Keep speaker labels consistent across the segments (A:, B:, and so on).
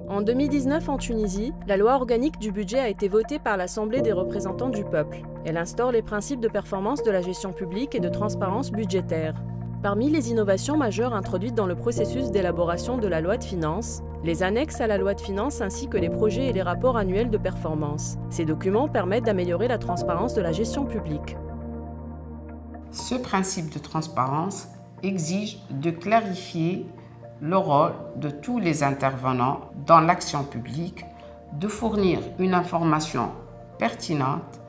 A: En 2019, en Tunisie, la loi organique du budget a été votée par l'Assemblée des représentants du peuple. Elle instaure les principes de performance de la gestion publique et de transparence budgétaire. Parmi les innovations majeures introduites dans le processus d'élaboration de la loi de finances, les annexes à la loi de finances ainsi que les projets et les rapports annuels de performance. Ces documents permettent d'améliorer la transparence de la gestion publique.
B: Ce principe de transparence exige de clarifier le rôle de tous les intervenants dans l'action publique, de fournir une information pertinente,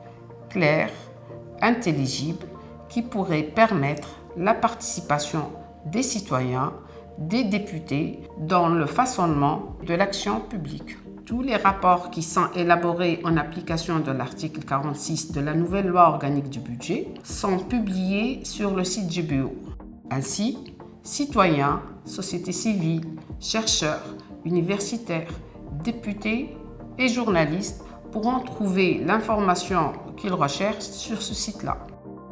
B: claire, intelligible, qui pourrait permettre la participation des citoyens, des députés dans le façonnement de l'action publique. Tous les rapports qui sont élaborés en application de l'article 46 de la nouvelle loi organique du budget sont publiés sur le site GBO. Ainsi, citoyens, société civile, chercheurs, universitaires, députés et journalistes pourront trouver l'information qu'ils recherchent sur ce site-là.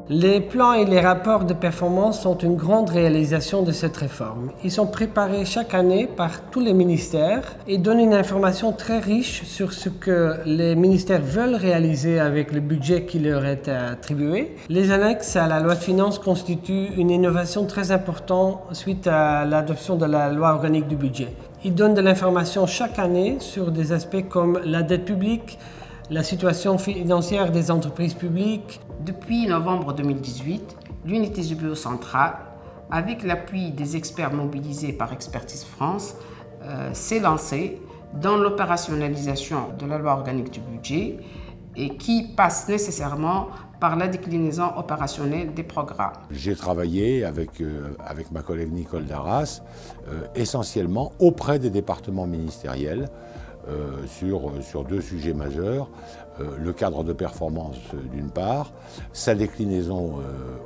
C: Les plans et les rapports de performance sont une grande réalisation de cette réforme. Ils sont préparés chaque année par tous les ministères et donnent une information très riche sur ce que les ministères veulent réaliser avec le budget qui leur est attribué. Les annexes à la loi de finances constituent une innovation très importante suite à l'adoption de la loi organique du budget. Ils donnent de l'information chaque année sur des aspects comme la dette publique, la situation financière des entreprises publiques.
B: Depuis novembre 2018, l'unité GBO centrale, avec l'appui des experts mobilisés par Expertise France, s'est lancée dans l'opérationnalisation de la loi organique du budget et qui passe nécessairement par la déclinaison opérationnelle des programmes.
D: J'ai travaillé avec ma collègue Nicole Darras, essentiellement auprès des départements ministériels, sur deux sujets majeurs, le cadre de performance d'une part, sa déclinaison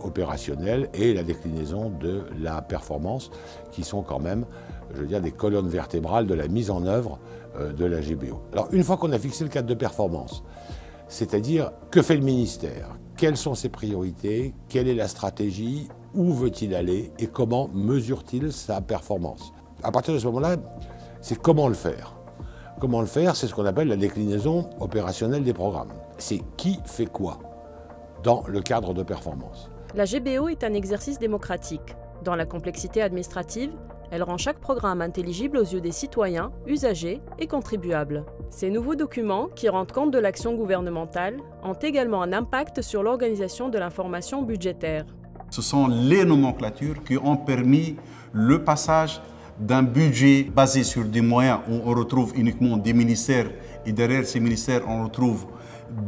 D: opérationnelle et la déclinaison de la performance qui sont quand même, je veux dire, des colonnes vertébrales de la mise en œuvre de la GBO. Alors une fois qu'on a fixé le cadre de performance, c'est-à-dire que fait le ministère, quelles sont ses priorités, quelle est la stratégie, où veut-il aller et comment mesure-t-il sa performance. À partir de ce moment-là, c'est comment le faire. Comment le faire, c'est ce qu'on appelle la déclinaison opérationnelle des programmes. C'est qui fait quoi dans le cadre de performance.
A: La GBO est un exercice démocratique. Dans la complexité administrative, elle rend chaque programme intelligible aux yeux des citoyens, usagers et contribuables. Ces nouveaux documents, qui rendent compte de l'action gouvernementale, ont également un impact sur l'organisation de l'information budgétaire.
E: Ce sont les nomenclatures qui ont permis le passage d'un budget basé sur des moyens où on retrouve uniquement des ministères et derrière ces ministères on retrouve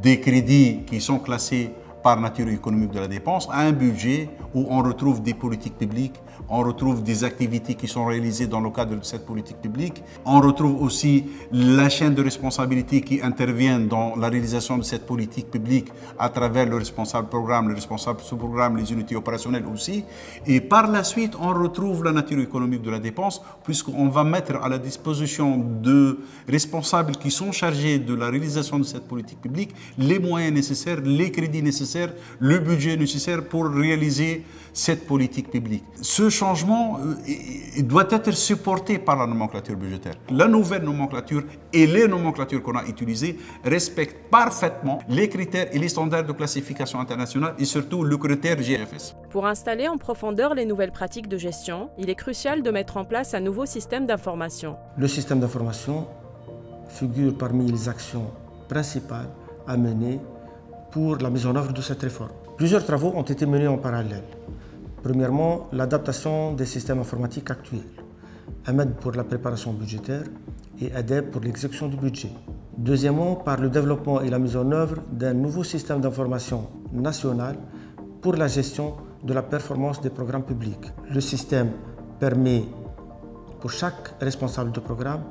E: des crédits qui sont classés par nature économique de la dépense à un budget où on retrouve des politiques publiques, on retrouve des activités qui sont réalisées dans le cadre de cette politique publique, on retrouve aussi la chaîne de responsabilité qui intervient dans la réalisation de cette politique publique à travers le responsable programme, le responsable sous-programme, les unités opérationnelles aussi. Et par la suite, on retrouve la nature économique de la dépense puisqu'on va mettre à la disposition de responsables qui sont chargés de la réalisation de cette politique publique les moyens nécessaires, les crédits nécessaires, le budget nécessaire pour réaliser cette politique publique. Ce changement doit être supporté par la nomenclature budgétaire. La nouvelle nomenclature et les nomenclatures qu'on a utilisées respectent parfaitement les critères et les standards de classification internationale et surtout le critère GFS.
A: Pour installer en profondeur les nouvelles pratiques de gestion, il est crucial de mettre en place un nouveau système d'information.
C: Le système d'information figure parmi les actions principales à mener pour la mise en œuvre de cette réforme. Plusieurs travaux ont été menés en parallèle. Premièrement, l'adaptation des systèmes informatiques actuels, AMED pour la préparation budgétaire et ADEB pour l'exécution du budget. Deuxièmement, par le développement et la mise en œuvre d'un nouveau système d'information national pour la gestion de la performance des programmes publics. Le système permet pour chaque responsable de programme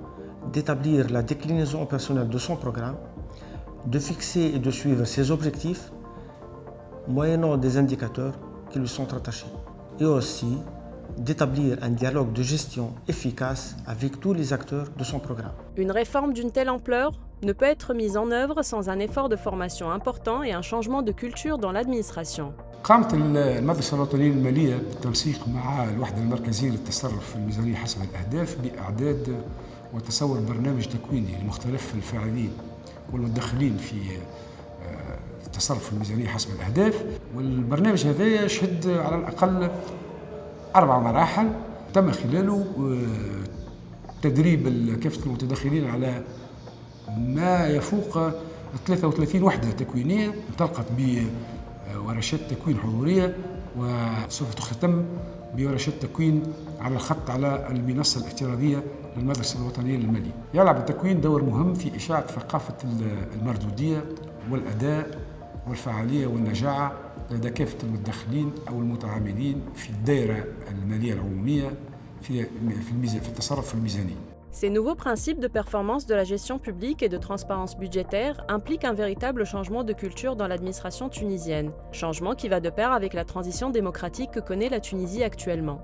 C: d'établir la déclinaison opérationnelle de son programme, de fixer et de suivre ses objectifs moyennant des indicateurs qui lui sont attachés et aussi d'établir un dialogue de gestion efficace avec tous les acteurs de son programme.
A: Une réforme d'une telle ampleur ne peut être mise en œuvre sans un effort de formation important et un changement de culture dans l'administration.
F: قامت المدرسة الوطنية المالية بالتنسيق مع الوحدة المركزية للتصرف في الميزانية حسب الأهداف بإعداد وتصور برنامج تكويني لمختلف الفاعلين والمتدخلين في التصرف في الميزانية حسب الأهداف. والبرنامج هذا يشهد على الأقل 4 مراحل تم خلاله تدريب كافة المتدخلين على ما يفوق 33 وحدة تكوينية انطلقت بورشات تكوين حضورية وسوف تختتم بورشات تكوين على الخط على المنصة الافتراضية للمدرسة الوطنية للمالية. يلعب التكوين دور مهم في إشاعة ثقافة المردودية والأداء والفعالية والنجاعة لدى كافة المتدخلين أو المتعاملين في الدائرة المالية العمومية في التصرف في الميزانية.
A: Ces nouveaux principes de performance de la gestion publique et de transparence budgétaire impliquent un véritable changement de culture dans l'administration tunisienne, changement qui va de pair avec la transition démocratique que connaît la Tunisie actuellement.